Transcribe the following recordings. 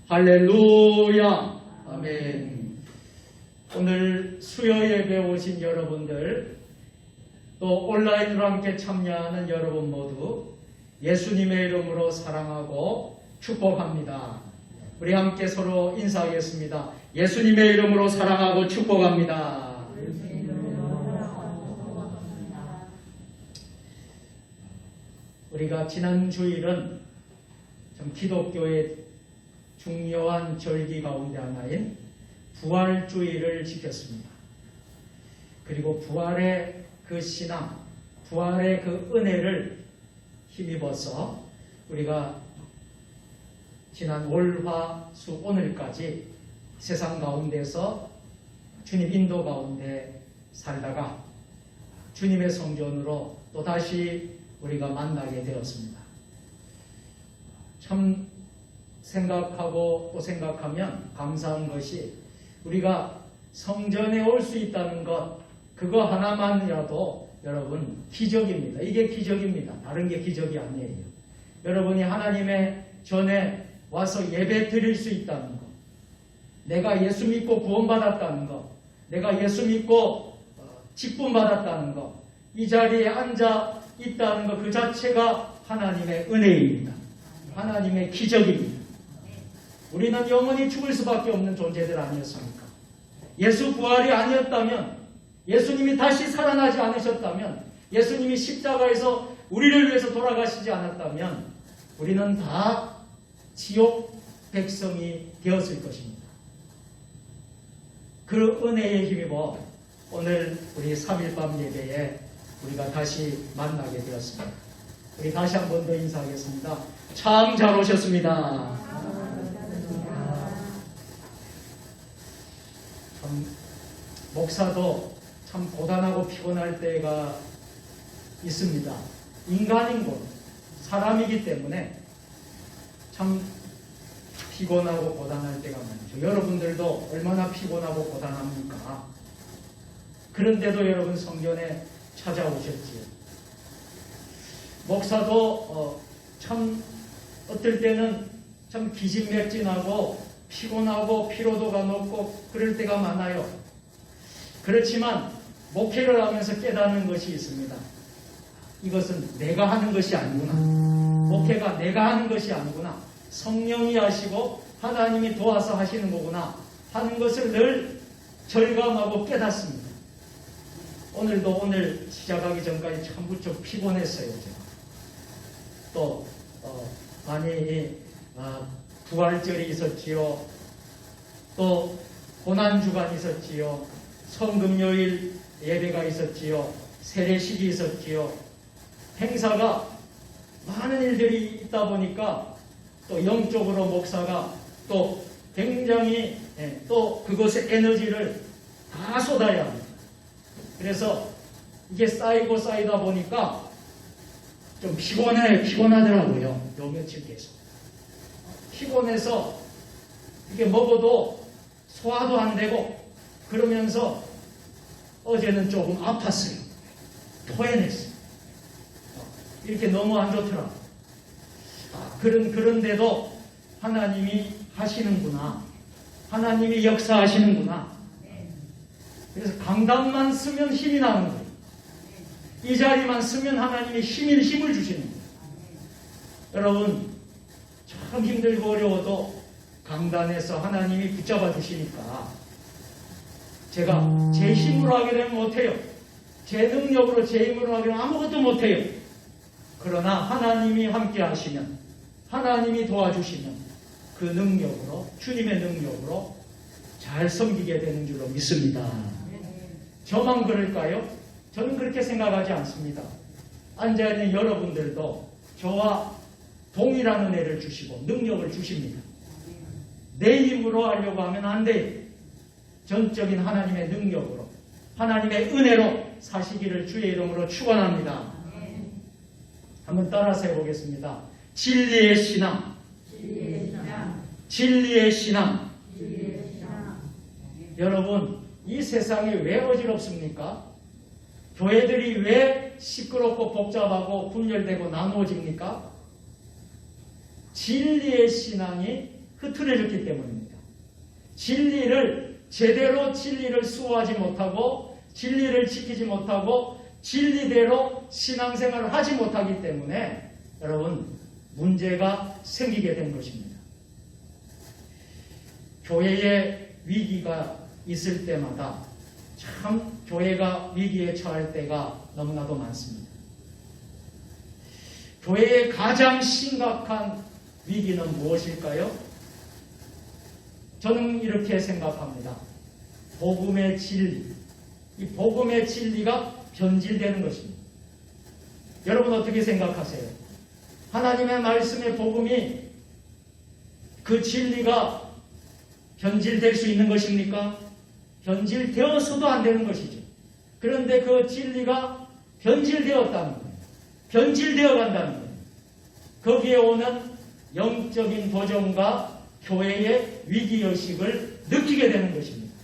할렐루야. 아멘. 오늘 수요 예배 오신 여러분들, 또 온라인으로 함께 참여하는 여러분 모두 예수님의 이름으로 사랑하고 축복합니다. 우리 함께 서로 인사하겠습니다. 예수님의 이름으로 사랑하고 축복합니다. 우리가 지난 주일은 참 기독교의 중요한 절기 가운데 하나인 부활주의를 지켰습니다. 그리고 부활의 그 신앙, 부활의 그 은혜를 힘입어서 우리가 지난 월, 화, 수, 오늘까지 세상 가운데서 주님 인도 가운데 살다가 주님의 성전으로 또다시 우리가 만나게 되었습니다. 참 생각하고 또 생각하면 감사한 것이 우리가 성전에 올 수 있다는 것, 그거 하나만이라도 여러분 기적입니다. 이게 기적입니다. 다른 게 기적이 아니에요. 여러분이 하나님의 전에 와서 예배 드릴 수 있다는 것, 내가 예수 믿고 구원받았다는 것, 내가 예수 믿고 직분 받았다는 것, 이 자리에 앉아 있다는 것 그 자체가 하나님의 은혜입니다. 하나님의 기적입니다. 우리는 영원히 죽을 수밖에 없는 존재들 아니었습니까? 예수 부활이 아니었다면, 예수님이 다시 살아나지 않으셨다면, 예수님이 십자가에서 우리를 위해서 돌아가시지 않았다면 우리는 다 지옥 백성이 되었을 것입니다. 그 은혜에 힘입어 오늘 우리 3일밤 예배에 우리가 다시 만나게 되었습니다. 우리 다시 한 번 더 인사하겠습니다. 참 잘 오셨습니다. 참 목사도 참 고단하고 피곤할 때가 있습니다. 인간인 것, 사람이기 때문에 참 피곤하고 고단할 때가 많죠. 여러분들도 얼마나 피곤하고 고단합니까? 그런데도 여러분 성전에 찾아오셨지요. 목사도 참 어떨 때는 참 기진맥진하고 피곤하고 피로도가 높고 그럴 때가 많아요. 그렇지만 목회를 하면서 깨닫는 것이 있습니다. 이것은 내가 하는 것이 아니구나. 목회가 내가 하는 것이 아니구나. 성령이 하시고 하나님이 도와서 하시는 거구나 하는 것을 늘 절감하고 깨닫습니다. 오늘도 오늘 시작하기 전까지 참 무척 피곤했어요. 제가. 또 많이 부활절이 있었지요. 또 고난주간이 있었지요. 성금요일 예배가 있었지요. 세례식이 있었지요. 행사가 많은 일들이 있다 보니까 또 영적으로 목사가 또 굉장히 또 그것의 에너지를 다 쏟아야 합니다. 그래서 이게 쌓이고 쌓이다 보니까 좀 피곤하더라고요. 요 며칠 계속. 피곤해서 이게 먹어도 소화도 안 되고 그러면서 어제는 조금 아팠어요. 토해냈어요. 이렇게 너무 안 좋더라고요. 그런데도 하나님이 하시는구나. 하나님이 역사하시는구나. 그래서 강단만 쓰면 힘이 나는 거예요. 이 자리만 쓰면 하나님이 힘을 주시는 거예요. 여러분, 참 힘들고 어려워도 강단에서 하나님이 붙잡아 주시니까 제가 제 힘으로 하게 되면 못해요. 제 능력으로 제 힘으로 하게 되면 아무것도 못해요. 그러나 하나님이 함께 하시면, 하나님이 도와주시면 그 능력으로, 주님의 능력으로 잘 섬기게 되는 줄로 믿습니다. 저만 그럴까요? 저는 그렇게 생각하지 않습니다. 앉아있는 여러분들도 저와 동일한 은혜를 주시고 능력을 주십니다. 내 힘으로 하려고 하면 안 돼요. 전적인 하나님의 능력으로, 하나님의 은혜로 사시기를 주의 이름으로 축원합니다. 한번 따라서 해보겠습니다. 진리의 신앙. 진리의 신앙. 여러분, 이 세상이 왜 어지럽습니까? 교회들이 왜 시끄럽고 복잡하고 분열되고 나누어집니까? 진리의 신앙이 흐트러졌기 때문입니다. 제대로 진리를 수호하지 못하고 진리를 지키지 못하고 진리대로 신앙생활을 하지 못하기 때문에 여러분 문제가 생기게 된 것입니다. 교회에 위기가 있을 때마다 참 교회가 위기에 처할 때가 너무나도 많습니다. 교회의 가장 심각한 위기는 무엇일까요? 저는 이렇게 생각합니다. 복음의 진리, 이 복음의 진리가 변질되는 것입니다. 여러분 어떻게 생각하세요? 하나님의 말씀의 복음이 그 진리가 변질될 수 있는 것입니까? 변질되어서도 안 되는 것이죠. 그런데 그 진리가 변질되었다는 거예요. 변질되어 간다는 거예요. 거기에 오는 영적인 도전과 교회의 위기의식을 느끼게 되는 것입니다.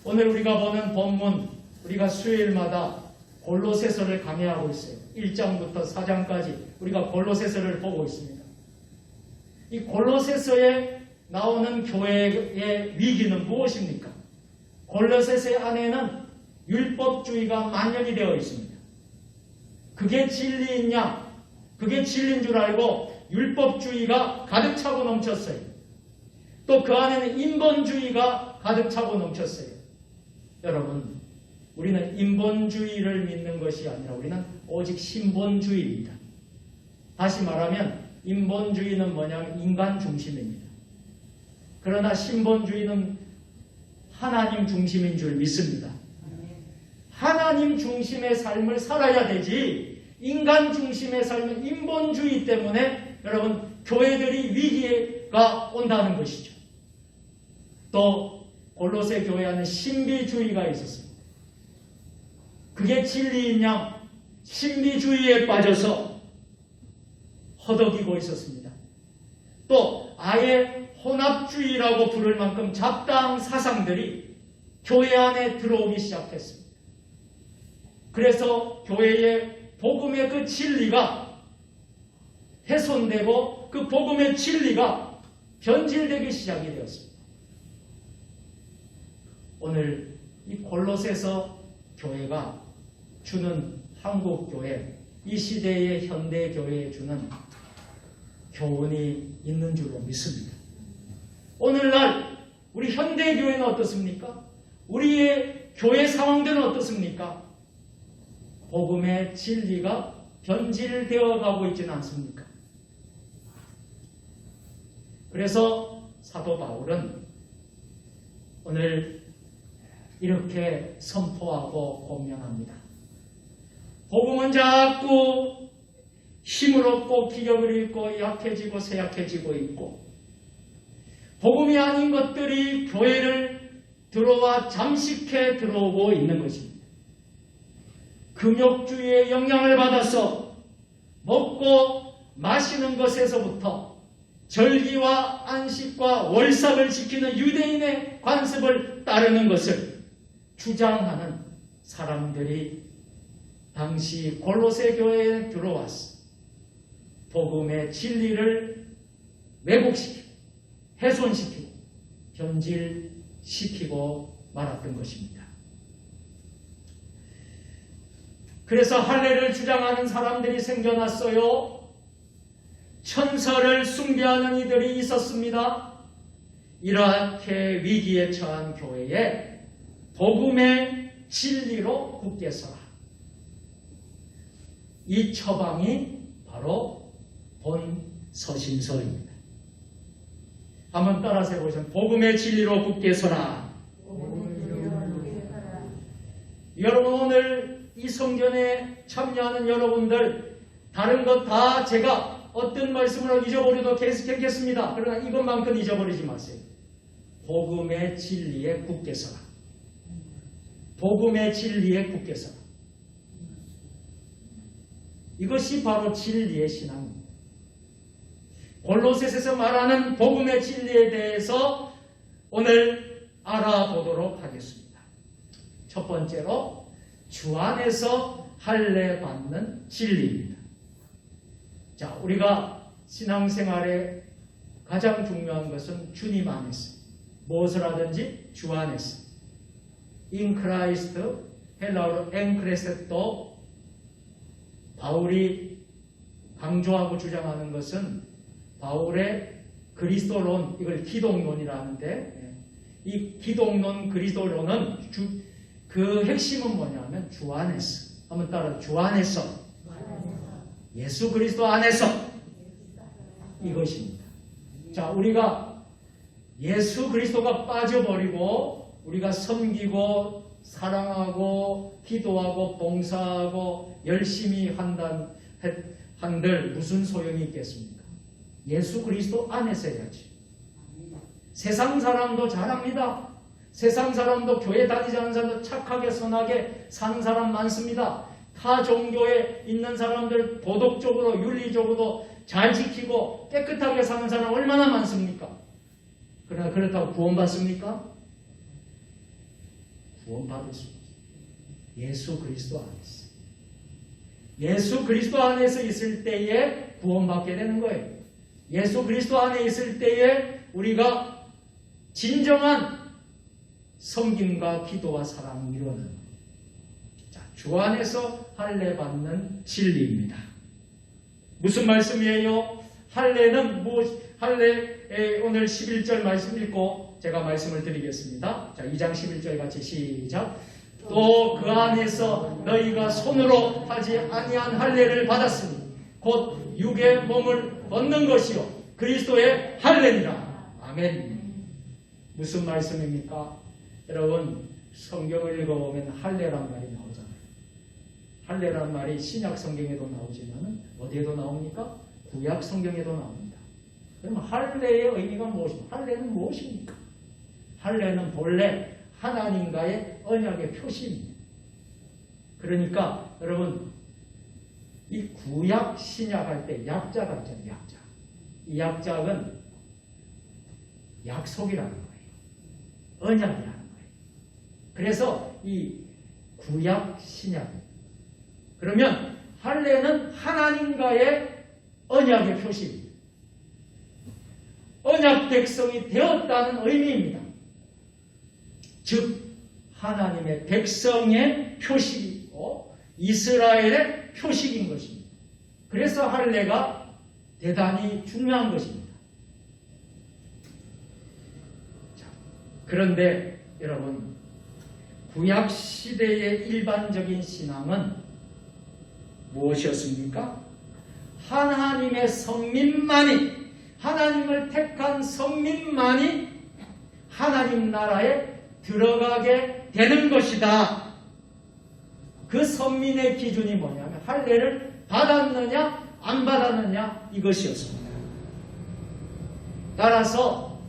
오늘 우리가 보는 본문, 우리가 수요일마다 골로새서를 강해하고 있어요. 1장부터 4장까지 우리가 골로새서를 보고 있습니다. 이 골로새서에 나오는 교회의 위기는 무엇입니까? 골로새서 안에는 율법주의가 만연이 되어 있습니다. 그게 진리이냐? 그게 진리인 줄 알고 율법주의가 가득 차고 넘쳤어요. 또 그 안에는 인본주의가 가득 차고 넘쳤어요. 여러분, 우리는 인본주의를 믿는 것이 아니라 우리는 오직 신본주의입니다. 다시 말하면 인본주의는 뭐냐면 인간 중심입니다. 그러나 신본주의는 하나님 중심인 줄 믿습니다. 하나님 중심의 삶을 살아야 되지 인간 중심의 삶은 인본주의 때문에 여러분 교회들이 위기가 온다는 것이죠. 또 골로새 교회 안에 신비주의가 있었습니다. 그게 진리인 양 신비주의에 빠져서 허덕이고 있었습니다. 또 아예 혼합주의라고 부를 만큼 잡다한 사상들이 교회 안에 들어오기 시작했습니다. 그래서 교회의 복음의 그 진리가 훼손되고 그 복음의 진리가 변질되기 시작이 되었습니다. 오늘 이 골로새서 교회가 주는 한국교회, 이 시대의 현대교회에 주는 교훈이 있는 줄로 믿습니다. 오늘날 우리 현대교회는 어떻습니까? 우리의 교회 상황들은 어떻습니까? 복음의 진리가 변질되어 가고 있지는 않습니까? 그래서 사도 바울은 오늘 이렇게 선포하고 권면합니다. 복음은 자꾸 힘을 얻고 기력을 잃고 약해지고 쇠약해지고 있고 복음이 아닌 것들이 교회를 들어와 잠식해 들어오고 있는 것입니다. 금욕주의의 영향을 받아서 먹고 마시는 것에서부터 절기와 안식과 월삭을 지키는 유대인의 관습을 따르는 것을 주장하는 사람들이 당시 골로새 교회에 들어와서 복음의 진리를 왜곡시키고 훼손시키고 변질시키고 말았던 것입니다. 그래서 할례를 주장하는 사람들이 생겨났어요. 천사를 숭배하는 이들이 있었습니다. 이렇게 위기에 처한 교회에 복음의 진리로 굳게 서라. 이 처방이 바로 본 서신서입니다. 한번 따라서 해보시면 복음의 진리로 굳게 서라. 여러분 오늘 이 성전에 참여하는 여러분들 다른 것 다 제가 어떤 말씀으로 잊어버려도 계속하겠습니다. 그러나 이것만큼 잊어버리지 마세요. 복음의 진리에 굳게 서라. 복음의 진리에 굳게 서라. 이것이 바로 진리의 신앙입니다. 골로새서에서 말하는 복음의 진리에 대해서 오늘 알아보도록 하겠습니다. 첫 번째로 주 안에서 할례 받는 진리입니다. 자, 우리가 신앙생활에 가장 중요한 것은 주님 안에서 무엇을 하든지 주 안에서 in Christ, 헬라어로 엔크레세토, 바울이 강조하고 주장하는 것은 바울의 그리스도론, 이걸 기독론이라 하는데 이 기독론 그리스도론은 그 핵심은 뭐냐면 주 안에서, 한번 따라 주 안에서, 예수 그리스도 안에서, 이것입니다. 자, 우리가 예수 그리스도가 빠져버리고 우리가 섬기고 사랑하고 기도하고 봉사하고 열심히 한들 무슨 소용이 있겠습니까? 예수 그리스도 안에서 해야지. 세상 사람도 잘합니다. 세상 사람도 교회 다니지 않는 사람도 착하게 선하게 사는 사람 많습니다. 타 종교에 있는 사람들 도덕적으로 윤리적으로 잘 지키고 깨끗하게 사는 사람 얼마나 많습니까? 그러나 그렇다고 구원받습니까? 구원받을 수 없어요. 예수 그리스도 안에서. 예수 그리스도 안에서 있을 때에 구원받게 되는 거예요. 예수 그리스도 안에 있을 때에 우리가 진정한 섬김과 기도와 사랑이 이루어지는 거예요. 자, 주 안에서 할례 받는 진리입니다. 무슨 말씀이에요? 할례는 할례 오늘 11절 말씀 읽고 제가 말씀을 드리겠습니다. 자, 2장 11절 같이 시작. 또 그 안에서 너희가 손으로 하지 아니한 할례를 받았으니 곧 육의 몸을 얻는 것이요 그리스도의 할례니라. 아멘. 무슨 말씀입니까? 여러분, 성경을 읽어보면 할례란 말이 나오잖아요. 할례란 말이 신약 성경에도 나오지만 어디에도 나옵니까? 구약 성경에도 나옵니다. 그러면 할례의 의미가 무엇입니까? 할례는 무엇입니까? 할례는 본래 하나님과의 언약의 표시입니다. 그러니까 여러분, 이 구약 신약 할 때 약자가 있잖아요. 약자. 이 약자는 약속이라는 거예요. 언약이라는 거예요. 그래서 이 구약 신약, 그러면 할례는 하나님과의 언약의 표시입니다. 언약 백성이 되었다는 의미입니다. 즉 하나님의 백성의 표식이고 이스라엘의 표식인 것입니다. 그래서 할례가 대단히 중요한 것입니다. 자, 그런데 여러분, 구약 시대의 일반적인 신앙은 무엇이었습니까? 하나님의 선민만이, 하나님을 택한 선민만이 하나님 나라에 들어가게 되는 것이다. 그 선민의 기준이 뭐냐면 할례를 받았느냐 안 받았느냐 이것이었습니다. 따라서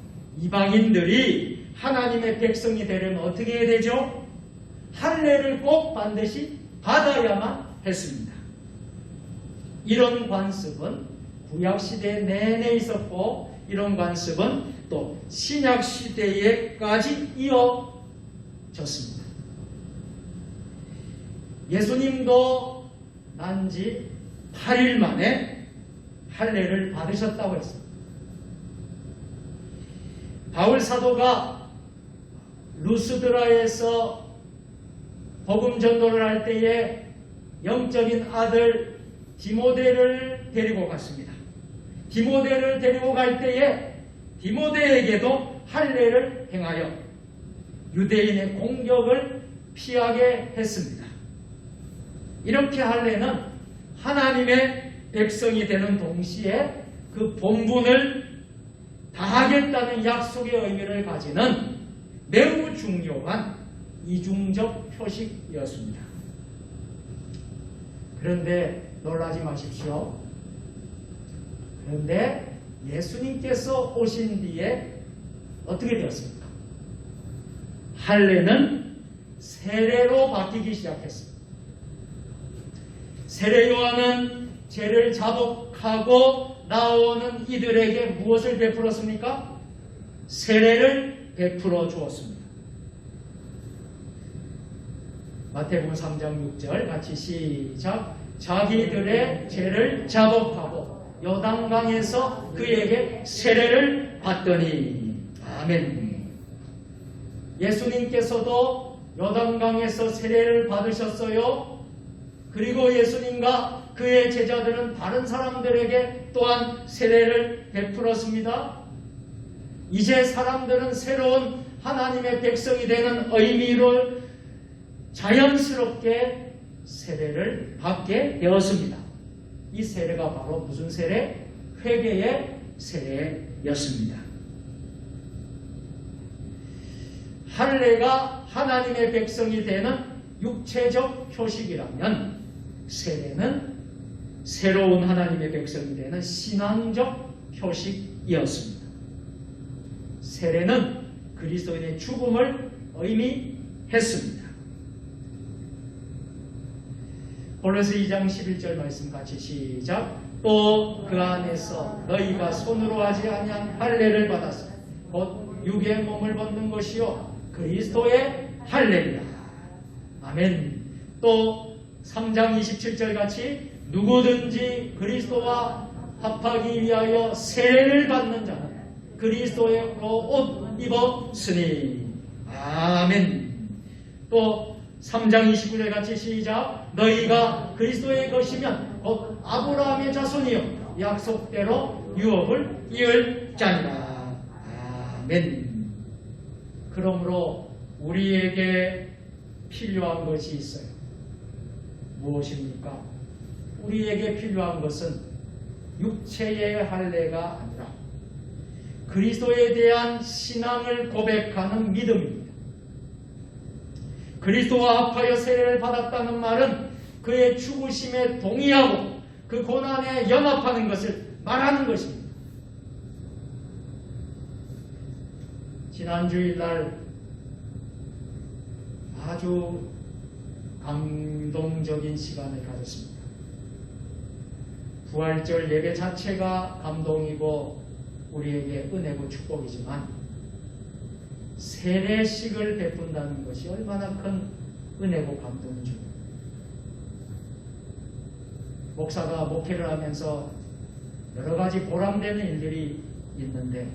이방인들이 하나님의 백성이 되려면 어떻게 해야 되죠? 할례를 꼭 반드시 받아야만 했습니다. 이런 관습은 구약시대 내내 있었고 이런 관습은 또 신약시대에까지 이어졌습니다. 예수님도 난지 8일 만에 할례를 받으셨다고 했습니다. 바울 사도가 루스드라에서 복음 전도를 할 때에 영적인 아들 디모데를 데리고 갔습니다. 디모데를 데리고 갈 때에 디모데에게도 할례를 행하여 유대인의 공격을 피하게 했습니다. 이렇게 할례는 하나님의 백성이 되는 동시에 그 본분을 다하겠다는 약속의 의미를 가지는 매우 중요한 이중적 표식이었습니다. 그런데 놀라지 마십시오. 그런데 예수님께서 오신 뒤에 어떻게 되었습니까? 할례는 세례로 바뀌기 시작했습니다. 세례 요한은 죄를 자복하고 나오는 이들에게 무엇을 베풀었습니까? 세례를 베풀어 주었습니다. 마태복음 3장 6절 같이 시작. 자기들의 죄를 자복하고 요단강에서 그에게 세례를 받더니. 아멘. 예수님께서도 요단강에서 세례를 받으셨어요. 그리고 예수님과 그의 제자들은 다른 사람들에게 또한 세례를 베풀었습니다. 이제 사람들은 새로운 하나님의 백성이 되는 의미를 자연스럽게 세례를 받게 되었습니다. 이 세례가 바로 무슨 세례? 회개의 세례였습니다. 할례가 하나님의 백성이 되는 육체적 표식이라면 세례는 새로운 하나님의 백성이 되는 신앙적 표식이었습니다. 세례는 그리스도인의 죽음을 의미했습니다. 골로새 2장 11절 말씀 같이 시작. 또 그 안에서 너희가 손으로 하지 아니한 할례를 받았으니 곧 육의 몸을 벗는 것이요 그리스도의 할례니라. 아멘. 또 3장 27절 같이 누구든지 그리스도와 합하기 위하여 세례를 받는 자는 그리스도의 옷 입었으니. 아멘. 또 3장 29절 같이 시작. 너희가 그리스도의 것이면 곧 아브라함의 자손이요 약속대로 유업을 이을 자니라. 아멘. 그러므로 우리에게 필요한 것이 있어요. 무엇입니까? 우리에게 필요한 것은 육체의 할례가 아니라 그리스도에 대한 신앙을 고백하는 믿음입니다. 그리스도와 합하여 세례를 받았다는 말은 그의 죽으심에 동의하고 그 고난에 연합하는 것을 말하는 것입니다. 지난 주일날 아주 감동적인 시간을 가졌습니다. 부활절 예배 자체가 감동이고 우리에게 은혜고 축복이지만 세례식을 베푼다는 것이 얼마나 큰 은혜고 감동인지. 목사가 목회를 하면서 여러 가지 보람되는 일들이 있는데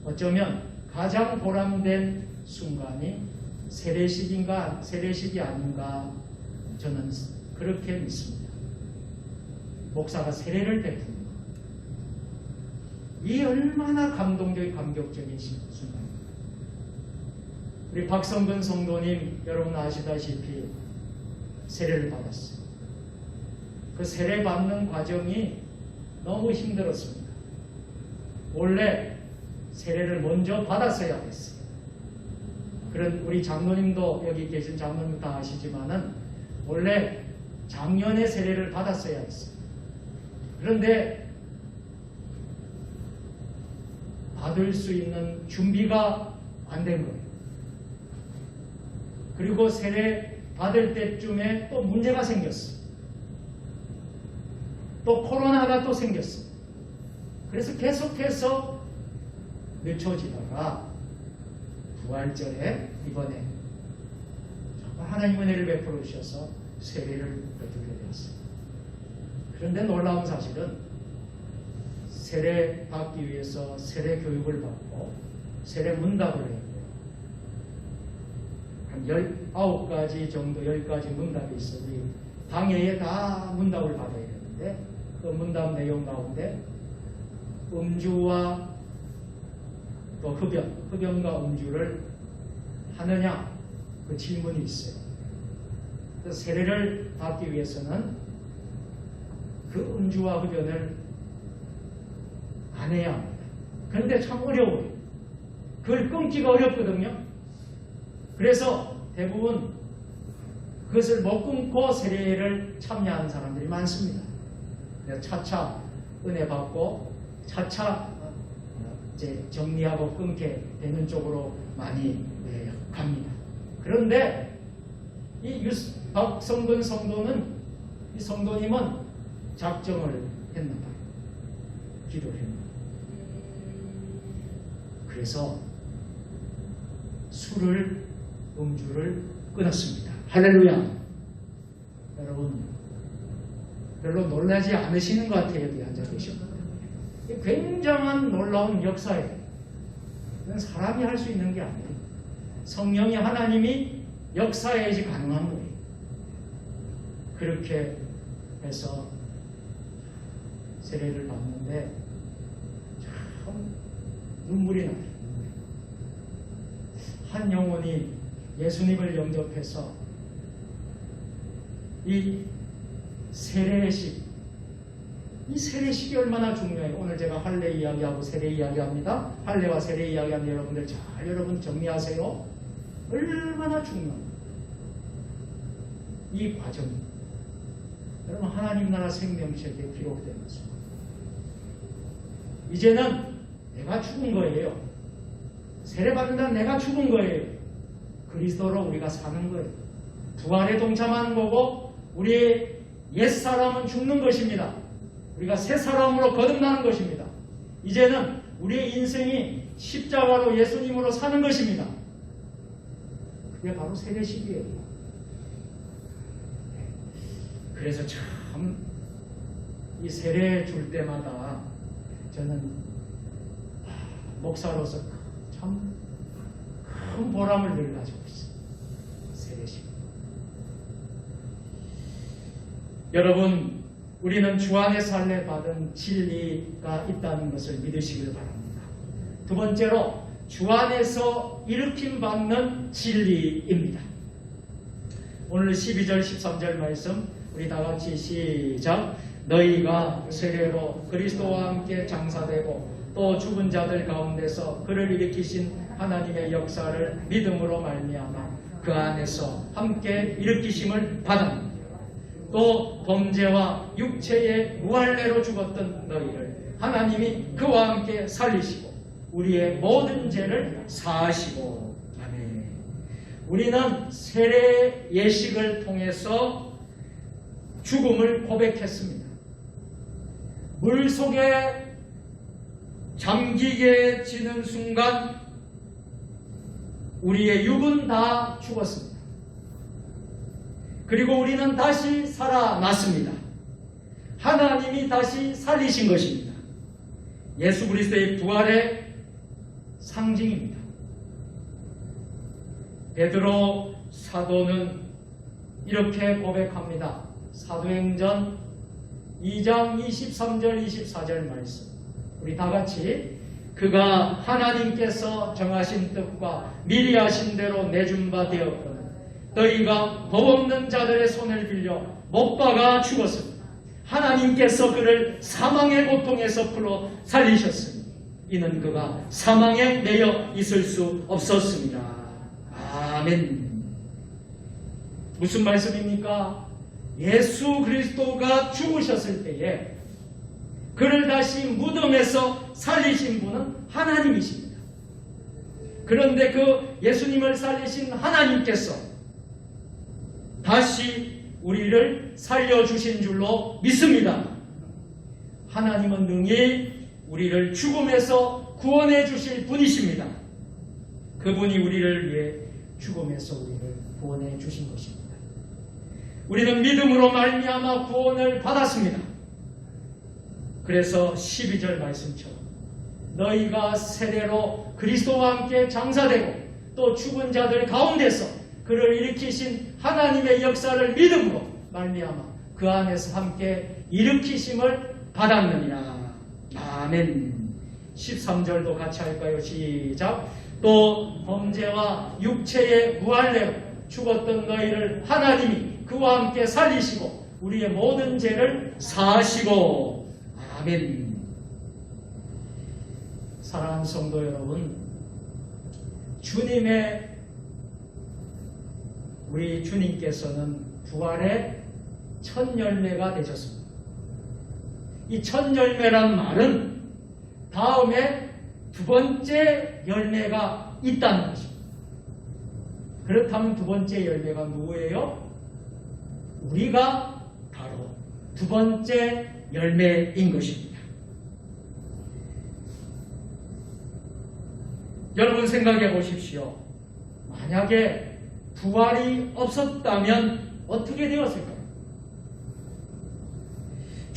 어쩌면 가장 보람된 순간이 세례식이 아닌가 저는 그렇게 믿습니다. 목사가 세례를 베푸는 것. 이 얼마나 감격적인 순간입니다. 우리 박성근 성도님 여러분 아시다시피 세례를 받았어요. 그 세례 받는 과정이 너무 힘들었습니다. 원래 세례를 먼저 받았어야 했어요. 그런 우리 장로님도 여기 계신 장로님 다 아시지만은 원래 작년에 세례를 받았어야 했어요. 그런데 받을 수 있는 준비가 안 된 거예요. 그리고 세례 받을 때쯤에 또 문제가 생겼어요. 또 코로나가 또 생겼어요. 그래서 계속해서 늦춰지다가 부활절에 이번에 정말 하나님 은혜를 베풀어 주셔서 세례를 베풀게 되었어요. 그런데 놀라운 사실은 세례 받기 위해서 세례 교육을 받고 세례 문답을 했고요. 한 19가지 정도 10가지 문답이 있어요. 당회에 다 문답을 받아야 되는데 그 문답 내용 가운데 음주와 또 흡연과 음주를 하느냐 그 질문이 있어요. 그래서 세례를 받기 위해서는 그 음주와 흡연을 안 해야 합니다. 그런데 참 어려워요. 그걸 끊기가 어렵거든요. 그래서 대부분 그것을 못 끊고 세례를 참여하는 사람들이 많습니다. 그래서 차차 은혜 받고 차차 이제 정리하고 끊게 되는 쪽으로 많이 갑니다. 그런데 이 박성근 성도는 이 성도님은 작정을 했나 봐요. 기도를 했나 봐요. 그래서 음주를 끊었습니다. 할렐루야. 여러분 별로 놀라지 않으시는 것 같아요. 여기 앉아 계시고. 굉장한 놀라운 역사예요. 이건 사람이 할 수 있는 게 아니에요. 성령이 하나님이 역사해야지 가능한 거예요. 그렇게 해서 세례를 받는데 참 눈물이 나요. 한 영혼이 예수님을 영접해서 이 세례식, 이 세례식이 얼마나 중요해요. 오늘 제가 할례 이야기하고 세례 이야기합니다. 할례와 세례 이야기하는 여러분들 잘 여러분 정리하세요. 얼마나 중요합니다. 이 과정이 여러분 하나님 나라 생명책에 기록된 것입니다. 이제는 내가 죽은 거예요. 세례받는다는 내가 죽은 거예요. 그리스도로 우리가 사는 거예요. 부활에 동참하는 거고 우리의 옛사람은 죽는 것입니다. 우리가 새 사람으로 거듭나는 것입니다. 이제는 우리의 인생이 십자가로 예수님으로 사는 것입니다. 그게 바로 세례식이에요. 그래서 참 이 세례 줄 때마다 저는 목사로서 참 큰 보람을 늘 가지고 있어요. 세례식. 여러분, 우리는 주 안에서 할례 받은 진리가 있다는 것을 믿으시길 바랍니다. 두 번째로 주 안에서 일으킴 받는 진리입니다. 오늘 12절 13절 말씀 우리 다 같이 시작. 너희가 세례로 그리스도와 함께 장사되고 또 죽은 자들 가운데서 그를 일으키신 하나님의 역사를 믿음으로 말미암아 그 안에서 함께 일으키심을 받았느니라. 또 범죄와 육체의 무할례로 죽었던 너희를 하나님이 그와 함께 살리시고 우리의 모든 죄를 사하시고. 아멘. 우리는 세례 예식을 통해서 죽음을 고백했습니다. 물 속에 잠기게 지는 순간 우리의 육은 다 죽었습니다. 그리고 우리는 다시 살아났습니다. 하나님이 다시 살리신 것입니다. 예수 그리스도의 부활의 상징입니다. 베드로 사도는 이렇게 고백합니다. 사도행전 2장 23절 24절 말씀 우리 다같이 그가 하나님께서 정하신 뜻과 미리 하신 대로 내준 바 되었거늘 너희가 법 없는 자들의 손을 빌려 못 박아 죽었습니다. 하나님께서 그를 사망의 고통에서 풀어 살리셨으니 이는 그가 사망에 매여 있을 수 없었습니다. 아멘. 무슨 말씀입니까? 예수 그리스도가 죽으셨을 때에 그를 다시 무덤에서 살리신 분은 하나님이십니다. 그런데 그 예수님을 살리신 하나님께서 다시 우리를 살려주신 줄로 믿습니다. 하나님은 능히 우리를 죽음에서 구원해 주실 분이십니다. 그분이 우리를 위해 죽음에서 우리를 구원해 주신 것입니다. 우리는 믿음으로 말미암아 구원을 받았습니다. 그래서 12절 말씀처럼 너희가 세례로 그리스도와 함께 장사되고 또 죽은 자들 가운데서 그를 일으키신 하나님의 역사를 믿음으로 말미암아 그 안에서 함께 일으키심을 받았느니라. 아멘. 13절도 같이 할까요? 시작. 또 범죄와 육체의 무할례로 죽었던 너희를 하나님이 그와 함께 살리시고 우리의 모든 죄를 사하시고. 아멘. 사랑하는 성도 여러분, 우리 주님께서는 부활의 첫 열매가 되셨습니다. 이 첫 열매란 말은 다음에 두 번째 열매가 있다는 것입니다. 그렇다면 두 번째 열매가 누구예요? 우리가 바로 두 번째 열매인 것입니다. 여러분 생각해 보십시오. 만약에 부활이 없었다면 어떻게 되었을까요?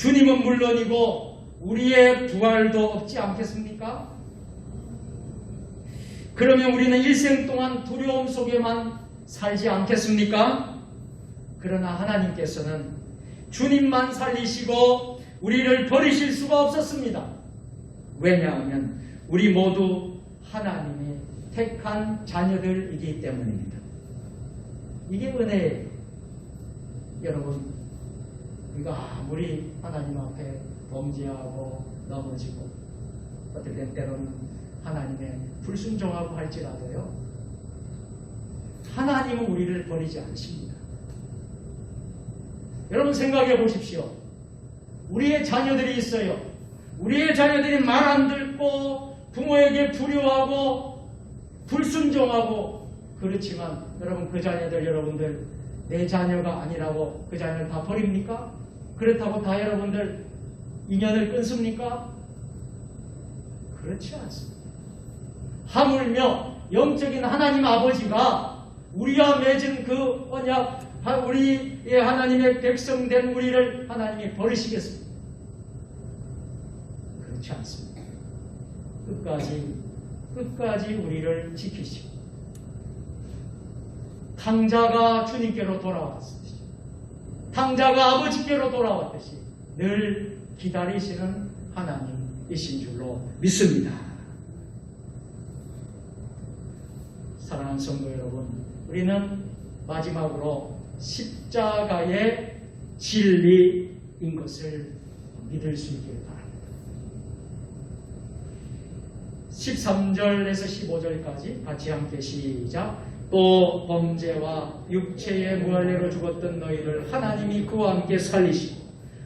주님은 물론이고 우리의 부활도 없지 않겠습니까? 그러면 우리는 일생 동안 두려움 속에만 살지 않겠습니까? 그러나 하나님께서는 주님만 살리시고 우리를 버리실 수가 없었습니다. 왜냐하면 우리 모두 하나님의 택한 자녀들이기 때문입니다. 이게 은혜예요. 여러분, 우리가 아무리 하나님 앞에 범죄하고 넘어지고 어떨 때로는 하나님의 불순종하고 할지라도요, 하나님은 우리를 버리지 않으십니다. 여러분 생각해 보십시오. 우리의 자녀들이 있어요. 우리의 자녀들이 말 안 듣고 부모에게 불효하고 불순종하고, 그렇지만 여러분 그 자녀들, 여러분들 내 자녀가 아니라고 그 자녀를 다 버립니까? 그렇다고 다 여러분들 인연을 끊습니까? 그렇지 않습니다. 하물며 영적인 하나님 아버지가 우리와 맺은 그 언약, 우리의 하나님의 백성된 우리를 하나님이 버리시겠습니까? 그렇지 않습니다. 끝까지 우리를 지키시고 탕자가 주님께로 돌아왔듯이, 탕자가 아버지께로 돌아왔듯이 늘 기다리시는 하나님이신 줄로 믿습니다. 사랑하는 성도 여러분, 우리는 마지막으로 십자가의 진리인 것을 믿을 수 있기를 바랍니다. 13절에서 15절까지 같이 함께 시작. 또 범죄와 육체의 무할례로 죽었던 너희를 하나님이 그와 함께 살리시고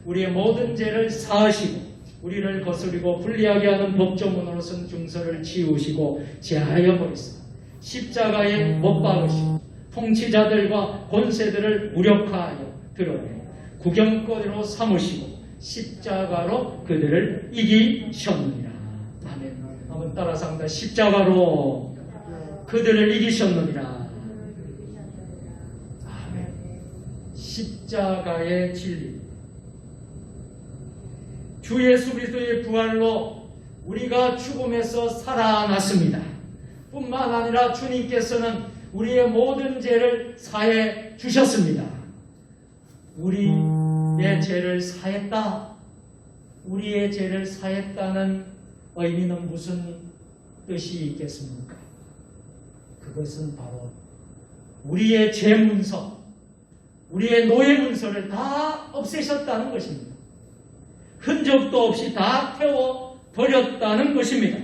우리의 모든 죄를 사하시고 우리를 거스리고 불리하게 하는 법조문으로 쓴 중서를 지우시고 제하여 버리사 십자가에 못 박으시고 통치자들과 권세들을 무력화하여 드러내 구경거리로 삼으시고 십자가로 그들을 이기셨느니라. 아멘. 한번 따라서 합니다. 십자가로 그들을 이기셨느니라. 아멘. 십자가의 진리. 주 예수 그리스도의 부활로 우리가 죽음에서 살아났습니다. 뿐만 아니라 주님께서는 우리의 모든 죄를 사해 주셨습니다. 우리의 죄를 사했다. 우리의 죄를 사했다는 의미는 무슨 뜻이 있겠습니까? 그것은 바로 우리의 죄 문서, 우리의 노예 문서를 다 없애셨다는 것입니다. 흔적도 없이 다 태워 버렸다는 것입니다.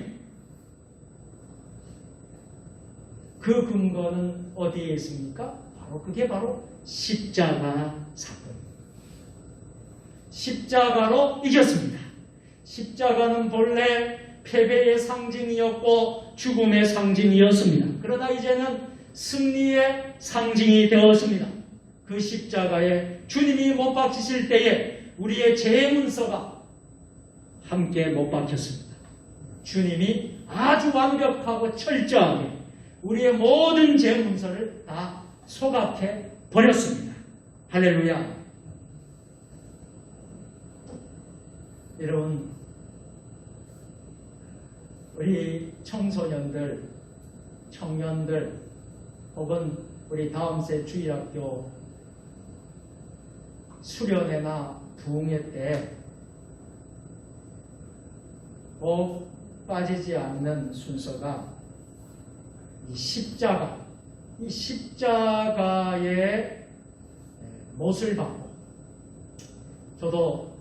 그 근거는 어디에 있습니까? 그게 바로 십자가 사건입니다. 십자가로 이겼습니다. 십자가는 본래 패배의 상징이었고 죽음의 상징이었습니다. 그러나 이제는 승리의 상징이 되었습니다. 그 십자가에 주님이 못 박히실 때에 우리의 죄의 문서가 함께 못 박혔습니다. 주님이 아주 완벽하고 철저하게 우리의 모든 죄 문서를 다 소각해 버렸습니다. 할렐루야. 여러분, 우리 청소년들, 청년들 혹은 우리 다음 세 주일학교 수련회나 부흥회 때 꼭 빠지지 않는 순서가 이 십자가의 못을 받고, 저도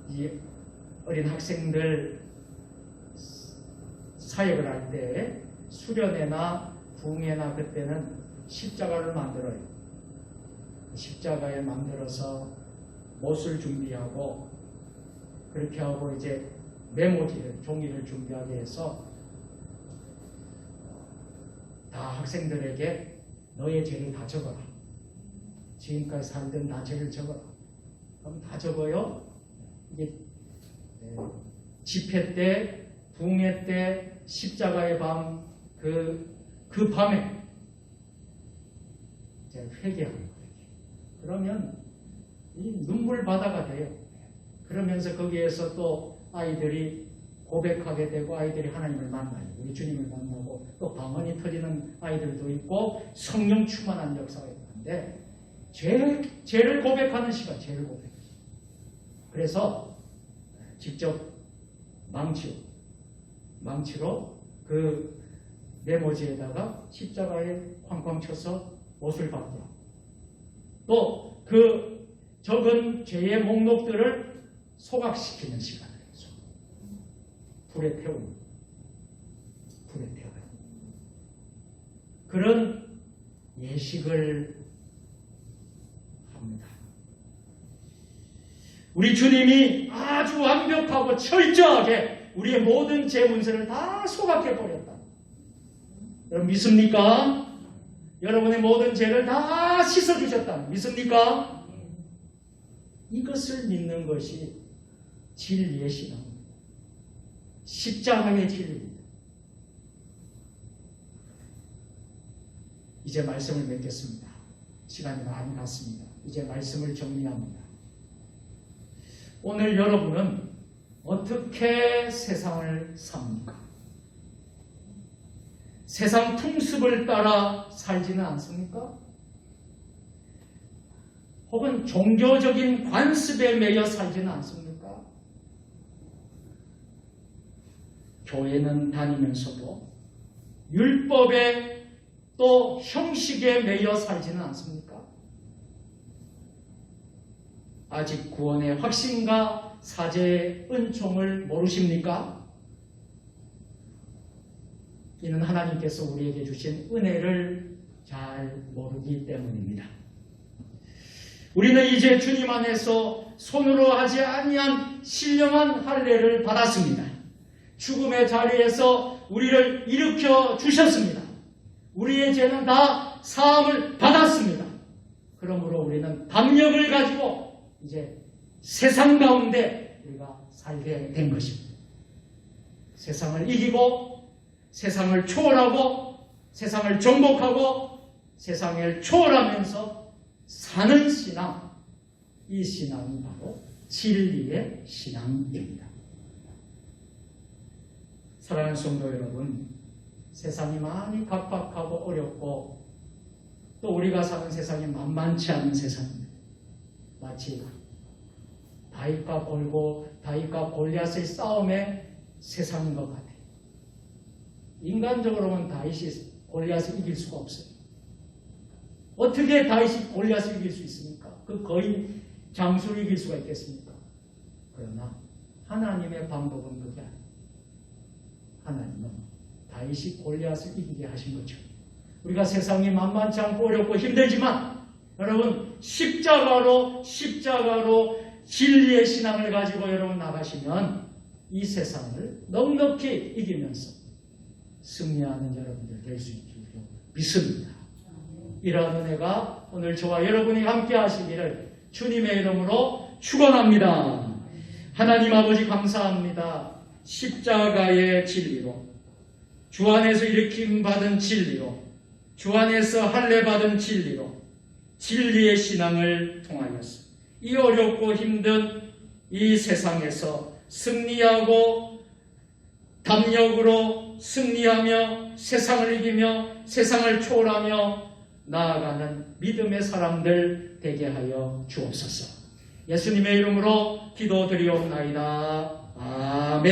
이 어린 학생들 사역을 할 때 수련회나 부흥회나 그때는 십자가를 만들어요. 십자가에 만들어서 못을 준비하고 그렇게 하고 이제 메모지를, 종이를 준비하게 해서 다 학생들에게 너의 죄를 다 적어라. 지금까지 살던 다 죄를 적어라. 그럼 다 적어요. 이게 집회 때, 부흥회 때, 십자가의 밤, 그 밤에 제가 회개하는 거예요. 그러면 이 눈물 바다가 돼요. 그러면서 거기에서 또 아이들이 고백하게 되고 아이들이 하나님을 만나요. 우리 주님을 만나고 또 방언이 터지는 아이들도 있고 성령 충만한 역사가 있는데 죄를 고백하는 시간, 죄를 고백. 그래서 직접 망치로 그 네모지에다가 십자가에 쾅쾅 쳐서 못을 박고 또 그 적은 죄의 목록들을 소각시키는 시간을 해서 불에 태워요. 그런 예식을 합니다. 우리 주님이 아주 완벽하고 철저하게 우리의 모든 죄 문제를 다 소각해버렸다. 여러분 믿습니까? 여러분의 모든 죄를 다 씻어주셨다. 믿습니까? 이것을 믿는 것이 진리의 신앙입니다. 십자가의 진리입니다. 이제 말씀을 맺겠습니다. 시간이 많이 갔습니다. 이제 말씀을 정리합니다. 오늘 여러분은 어떻게 세상을 삽니까? 세상 풍습을 따라 살지는 않습니까? 혹은 종교적인 관습에 매여 살지는 않습니까? 교회는 다니면서도 율법에 또 형식에 매여 살지는 않습니까? 아직 구원의 확신과 사죄의 은총을 모르십니까? 이는 하나님께서 우리에게 주신 은혜를 잘 모르기 때문입니다. 우리는 이제 주님 안에서 손으로 하지 아니한 신령한 할례를 받았습니다. 죽음의 자리에서 우리를 일으켜 주셨습니다. 우리의 죄는 다 사함을 받았습니다. 그러므로 우리는 담력을 가지고 이제 세상 가운데 우리가 살게 된 것입니다. 세상을 이기고 세상을 초월하고 세상을 정복하고 세상을 초월하면서 사는 신앙, 이 신앙이 바로 진리의 신앙입니다. 사랑하는 성도 여러분, 세상이 많이 각박하고 어렵고 또 우리가 사는 세상이 만만치 않은 세상입니다. 마치 다윗과 골리앗의 싸움의 세상인 것 같아요. 인간적으로는 다윗이 골리앗을 이길 수가 없어요. 어떻게 다윗이 골리앗을 이길 수 있습니까? 그 거인 장수를 이길 수가 있겠습니까? 그러나 하나님의 방법은 그게 아니에요. 하나님은 다윗이 골리앗을 이기게 하신 거죠. 우리가 세상이 만만치 않고 어렵고 힘들지만 여러분 십자가로 진리의 신앙을 가지고 여러분 나가시면 이 세상을 넉넉히 이기면서 승리하는 여러분들 될 수 있기를 믿습니다. 이러한 은혜가 오늘 저와 여러분이 함께 하시기를 주님의 이름으로 축원합니다. 하나님 아버지 감사합니다. 십자가의 진리로 주 안에서 일으킴받은 진리로 주 안에서 할례받은 진리로 진리의 신앙을 통하여서 이 어렵고 힘든 이 세상에서 승리하고 담력으로 승리하며 세상을 이기며 세상을 초월하며 나아가는 믿음의 사람들 되게 하여 주옵소서. 예수님의 이름으로 기도드리옵나이다. 아멘.